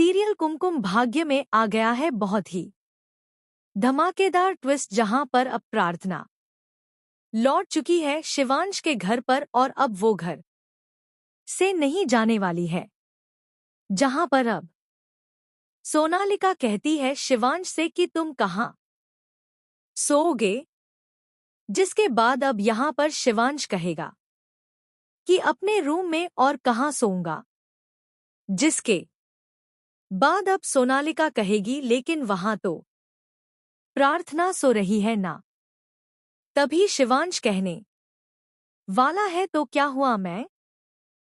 Serial Kumkum Bhagya में आ गया है बहुत ही धमाकेदार ट्विस्ट, जहां पर अब प्रार्थना लौट चुकी है शिवांश के घर पर और अब वो घर से नहीं जाने वाली है। जहां पर अब सोनालिका कहती है शिवांश से कि तुम कहाँ सोओगे, जिसके बाद अब यहां पर शिवांश कहेगा कि अपने रूम में और कहाँ सोऊंगा, जिसके बाद अब सोनालिका कहेगी लेकिन वहां तो प्रार्थना सो रही है ना। तभी शिवांश कहने वाला है तो क्या हुआ, मैं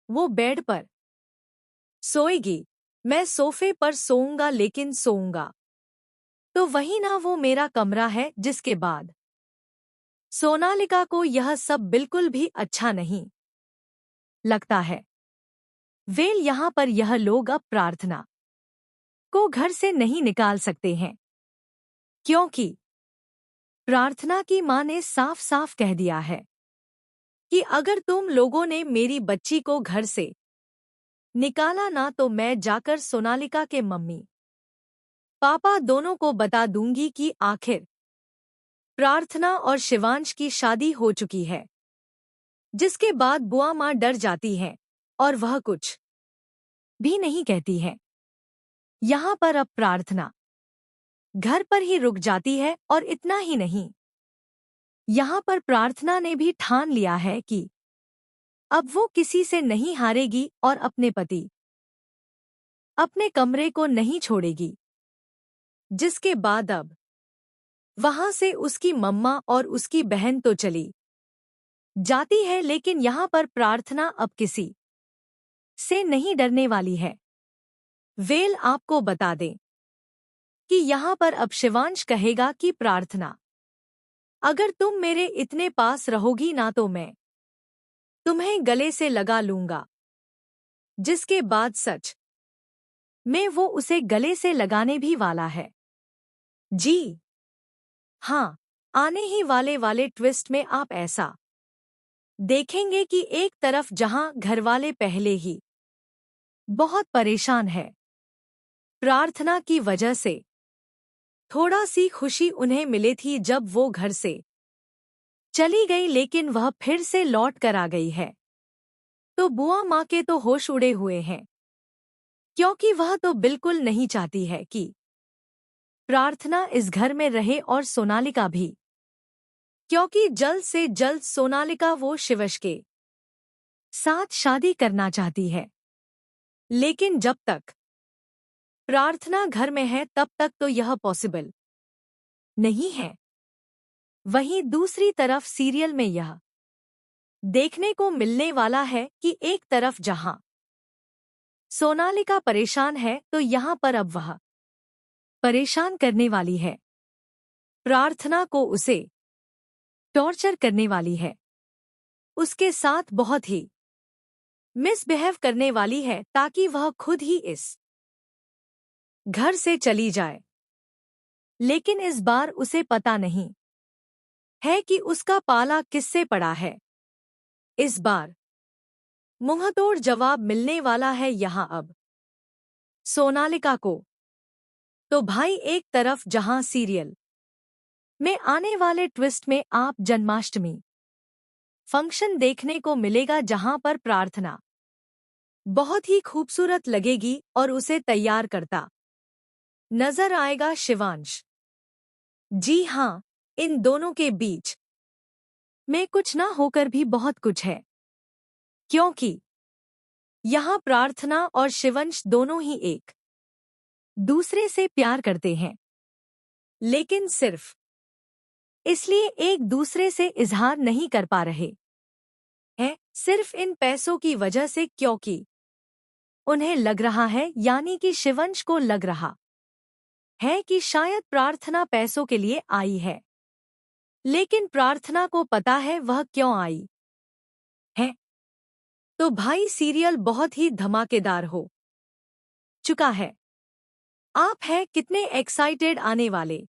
वो बेड पर सोएगी, मैं सोफे पर सोऊंगा, लेकिन सोऊंगा तो वही ना, वो मेरा कमरा है। जिसके बाद सोनालिका को यह सब बिल्कुल भी अच्छा नहीं लगता है। वेल यहाँ पर यह लोग अब प्रार्थना को घर से नहीं निकाल सकते हैं, क्योंकि प्रार्थना की मां ने साफ साफ कह दिया है कि अगर तुम लोगों ने मेरी बच्ची को घर से निकाला ना तो मैं जाकर सोनालिका के मम्मी पापा दोनों को बता दूंगी कि आखिर प्रार्थना और शिवांश की शादी हो चुकी है। जिसके बाद बुआ मां डर जाती है और वह कुछ भी नहीं कहती है। यहाँ पर अब प्रार्थना घर पर ही रुक जाती है और इतना ही नहीं, यहाँ पर प्रार्थना ने भी ठान लिया है कि अब वो किसी से नहीं हारेगी और अपने पति अपने कमरे को नहीं छोड़ेगी। जिसके बाद अब वहां से उसकी मम्मा और उसकी बहन तो चली जाती है, लेकिन यहाँ पर प्रार्थना अब किसी से नहीं डरने वाली है। वेल आपको बता दें कि यहाँ पर अब शिवांश कहेगा कि प्रार्थना, अगर तुम मेरे इतने पास रहोगी ना तो मैं तुम्हें गले से लगा लूंगा। जिसके बाद सच में वो उसे गले से लगाने भी वाला है। जी हाँ, आने ही वाले ट्विस्ट में आप ऐसा देखेंगे कि एक तरफ जहां घरवाले पहले ही बहुत परेशान है प्रार्थना की वजह से, थोड़ा सी खुशी उन्हें मिली थी जब वो घर से चली गई, लेकिन वह फिर से लौट कर आ गई है तो बुआ माँ के तो होश उड़े हुए हैं, क्योंकि वह तो बिल्कुल नहीं चाहती है कि प्रार्थना इस घर में रहे और सोनालिका भी, क्योंकि जल्द से जल्द सोनालिका वो शिवश के साथ शादी करना चाहती है। लेकिन जब तक प्रार्थना घर में है तब तक तो यह पॉसिबल नहीं है। वहीं दूसरी तरफ सीरियल में यह देखने को मिलने वाला है कि एक तरफ जहां सोनालिका परेशान है तो यहाँ पर अब वह परेशान करने वाली है प्रार्थना को, उसे टॉर्चर करने वाली है, उसके साथ बहुत ही मिसबिहेव करने वाली है ताकि वह खुद ही इस घर से चली जाए। लेकिन इस बार उसे पता नहीं है कि उसका पाला किससे पड़ा है। इस बार मुंहतोड़ जवाब मिलने वाला है यहाँ अब सोनालिका को। तो भाई, एक तरफ जहां सीरियल में आने वाले ट्विस्ट में आप जन्माष्टमी फंक्शन देखने को मिलेगा, जहां पर प्रार्थना बहुत ही खूबसूरत लगेगी और उसे तैयार करता नजर आएगा शिवांश। जी हाँ, इन दोनों के बीच में कुछ ना होकर भी बहुत कुछ है, क्योंकि यहाँ प्रार्थना और शिवांश दोनों ही एक दूसरे से प्यार करते हैं, लेकिन सिर्फ इसलिए एक दूसरे से इजहार नहीं कर पा रहे हैं, सिर्फ इन पैसों की वजह से, क्योंकि उन्हें लग रहा है, यानी कि शिवांश को लग रहा है कि शायद प्रार्थना पैसों के लिए आई है। लेकिन प्रार्थना को पता है वह क्यों आई है। तो भाई, सीरियल बहुत ही धमाकेदार हो चुका है। आप हैं कितने एक्साइटेड आने वाले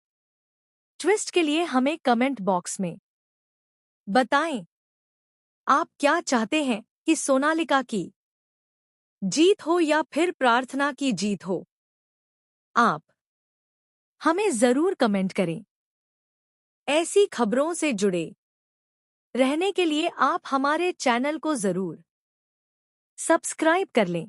ट्विस्ट के लिए, हमें कमेंट बॉक्स में बताएं। आप क्या चाहते हैं कि सोनालिका की जीत हो या फिर प्रार्थना की जीत हो। आप हमें जरूर कमेंट करें। ऐसी खबरों से जुड़े रहने के लिए आप हमारे चैनल को जरूर सब्सक्राइब कर लें।